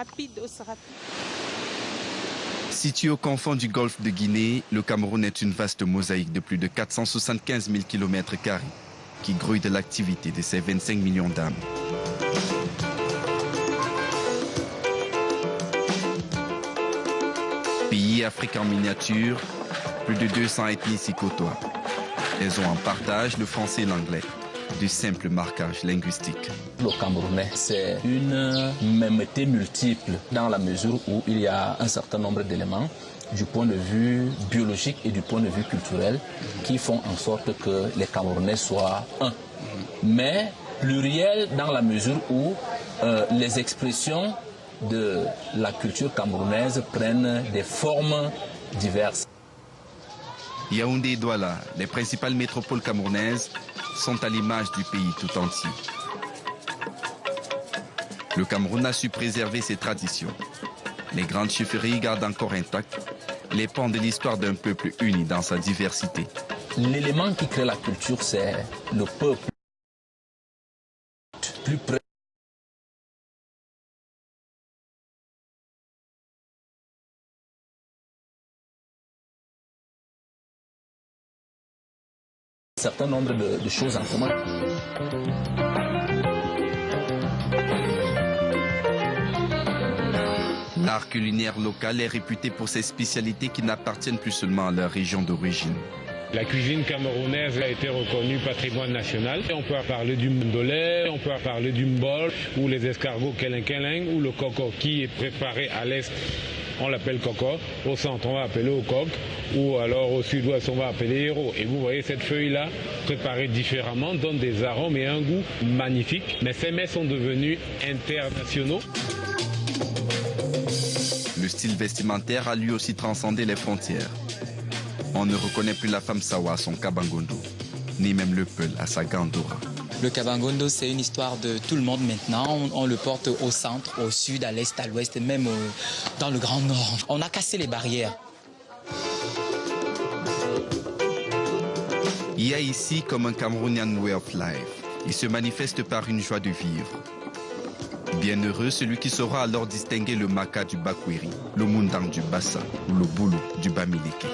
rapide, aussi rapide. Situé au confond du golfe de Guinée, le Cameroun est une vaste mosaïque de plus de 475 000 km² qui grouille de l'activité de ses 25 millions d'âmes. Pays Afrique en miniature, plus de 200 ethnies s'y côtoient. Elles ont en partage le français et l'anglais, de simples marquages linguistiques. Le Camerounais, c'est une mêmeté multiple dans la mesure où il y a un certain nombre d'éléments du point de vue biologique et du point de vue culturel qui font en sorte que les Camerounais soient un. Mais pluriel dans la mesure où les expressions de la culture camerounaise prennent des formes diverses. Yaoundé et Douala, les principales métropoles camerounaises, sont à l'image du pays tout entier. Le Cameroun a su préserver ses traditions. Les grandes chefferies gardent encore intactes les pans de l'histoire d'un peuple uni dans sa diversité. L'élément qui crée la culture, c'est le peuple plus près. Un certain nombre de choses en commun. L'art culinaire local est réputé pour ses spécialités qui n'appartiennent plus seulement à leur région d'origine. La cuisine camerounaise a été reconnue patrimoine national. On peut parler du ndolé, on peut parler du mbol, ou les escargots keling ou le coco qui est préparé à l'est. On l'appelle coco, au centre on va appeler au coq, ou alors au sud-ouest on va appeler héros. Et vous voyez cette feuille-là, préparée différemment, donne des arômes et un goût magnifique. Mais ces mets sont devenus internationaux. Le style vestimentaire a lui aussi transcendé les frontières. On ne reconnaît plus la femme sawa à son kabangondo, ni même le peul à sa gandora. Le kabangondo, c'est une histoire de tout le monde maintenant. On le porte au centre, au sud, à l'est, à l'ouest, même dans le Grand Nord. On a cassé les barrières. Il y a ici comme un Camerounian way of life. Il se manifeste par une joie de vivre. Bienheureux celui qui saura alors distinguer le Maka du Bakweri, le Mundang du Bassa ou le Boulou du Bamileke.